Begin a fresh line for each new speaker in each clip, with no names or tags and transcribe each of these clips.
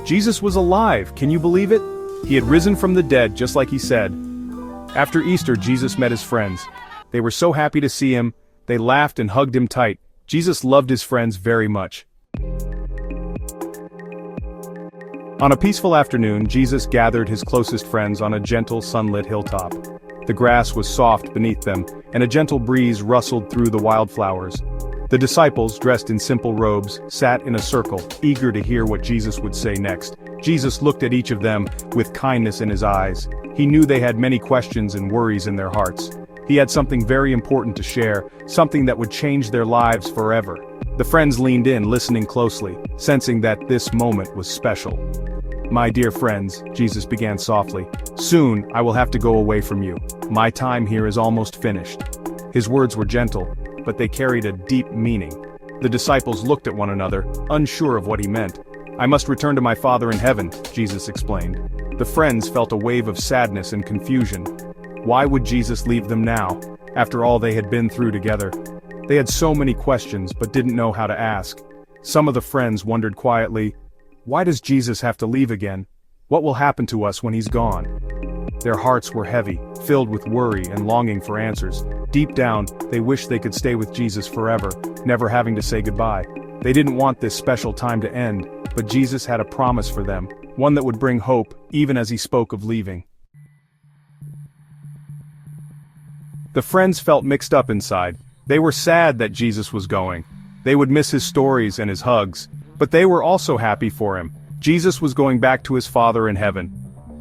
Jesus was alive, can you believe it? He had risen from the dead just like he said. After Easter, Jesus met his friends. They were so happy to see him, they laughed and hugged him tight. Jesus loved his friends very much. On a peaceful afternoon, Jesus gathered his closest friends on a gentle, sunlit hilltop. The grass was soft beneath them, and a gentle breeze rustled through the wildflowers. The disciples, dressed in simple robes, sat in a circle, eager to hear what Jesus would say next. Jesus looked at each of them with kindness in his eyes. He knew they had many questions and worries in their hearts. He had something very important to share, something that would change their lives forever. The friends leaned in, listening closely, sensing that this moment was special. "My dear friends," Jesus began softly, "soon I will have to go away from you. My time here is almost finished." His words were gentle, but they carried a deep meaning. The disciples looked at one another, unsure of what he meant. "I must return to my Father in heaven," Jesus explained. The friends felt a wave of sadness and confusion. Why would Jesus leave them now, after all they had been through together? They had so many questions but didn't know how to ask. Some of the friends wondered quietly, "Why does Jesus have to leave again? What will happen to us when he's gone?" Their hearts were heavy, filled with worry and longing for answers. Deep down, they wished they could stay with Jesus forever, never having to say goodbye. They didn't want this special time to end, but Jesus had a promise for them, one that would bring hope, even as he spoke of leaving. The friends felt mixed up inside. They were sad that Jesus was going. They would miss his stories and his hugs, but they were also happy for him. Jesus was going back to his Father in heaven.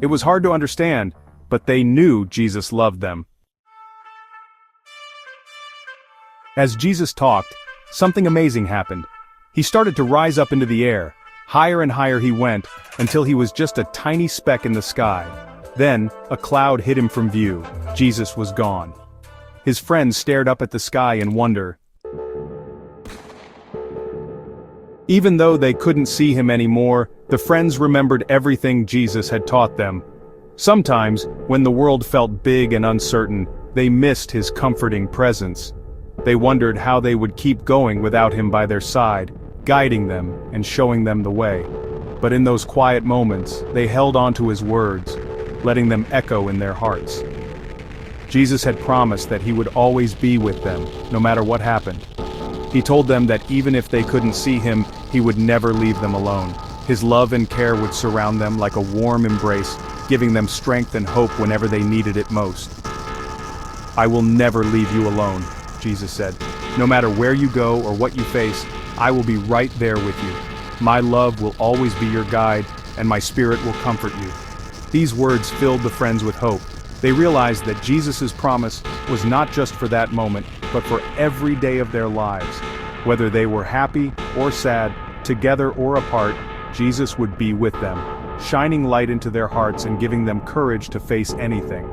It was hard to understand, but they knew Jesus loved them. As Jesus talked, something amazing happened. He started to rise up into the air. Higher and higher he went, until he was just a tiny speck in the sky. Then, a cloud hid him from view. Jesus was gone. His friends stared up at the sky in wonder. Even though they couldn't see him anymore, the friends remembered everything Jesus had taught them. Sometimes, when the world felt big and uncertain, they missed his comforting presence. They wondered how they would keep going without him by their side, guiding them and showing them the way. But in those quiet moments, they held on to his words, letting them echo in their hearts. Jesus had promised that he would always be with them, no matter what happened. He told them that even if they couldn't see him, he would never leave them alone. His love and care would surround them like a warm embrace, giving them strength and hope whenever they needed it most. "I will never leave you alone," Jesus said. "No matter where you go or what you face, I will be right there with you. My love will always be your guide, and my spirit will comfort you." These words filled the friends with hope. They realized that Jesus' promise was not just for that moment, but for every day of their lives. Whether they were happy or sad, together or apart, Jesus would be with them, shining light into their hearts and giving them courage to face anything.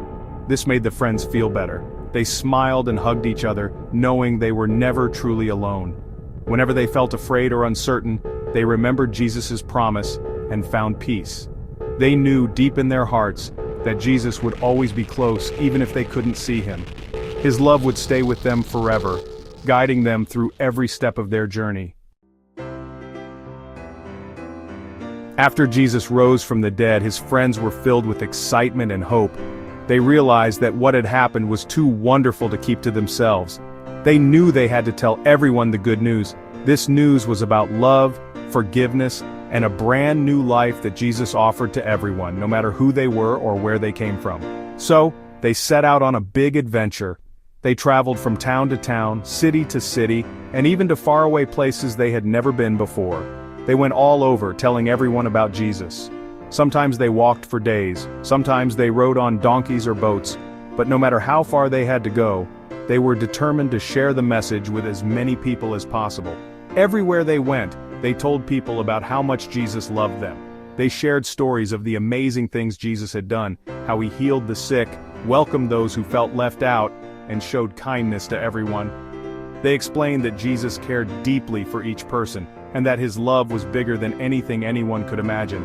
This made the friends feel better. They smiled and hugged each other, knowing they were never truly alone. Whenever they felt afraid or uncertain, they remembered Jesus' promise and found peace. They knew deep in their hearts that Jesus would always be close even if they couldn't see him. His love would stay with them forever, guiding them through every step of their journey. After Jesus rose from the dead, his friends were filled with excitement and hope. They realized that what had happened was too wonderful to keep to themselves. They knew they had to tell everyone the good news. This news was about love, forgiveness, and a brand new life that Jesus offered to everyone, no matter who they were or where they came from. So, they set out on a big adventure. They traveled from town to town, city to city, and even to faraway places they had never been before. They went all over telling everyone about Jesus. Sometimes they walked for days, sometimes they rode on donkeys or boats, but no matter how far they had to go, they were determined to share the message with as many people as possible. Everywhere they went, they told people about how much Jesus loved them. They shared stories of the amazing things Jesus had done, how he healed the sick, welcomed those who felt left out, and showed kindness to everyone. They explained that Jesus cared deeply for each person, and that his love was bigger than anything anyone could imagine.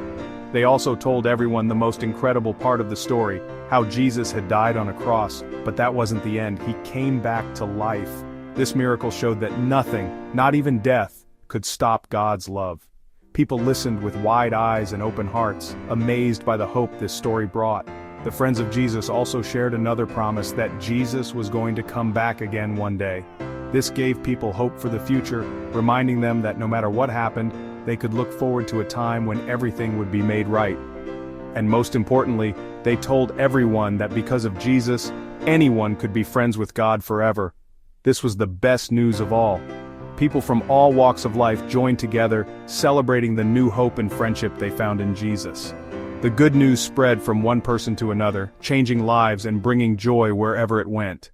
They also told everyone the most incredible part of the story, how Jesus had died on a cross, but that wasn't the end. He came back to life. This miracle showed that nothing, not even death, could stop God's love. People listened with wide eyes and open hearts, amazed by the hope this story brought. The friends of Jesus also shared another promise that Jesus was going to come back again one day. This gave people hope for the future, reminding them that no matter what happened, they could look forward to a time when everything would be made right. And most importantly, they told everyone that because of Jesus, anyone could be friends with God forever. This was the best news of all. People from all walks of life joined together, celebrating the new hope and friendship they found in Jesus. The good news spread from one person to another, changing lives and bringing joy wherever it went.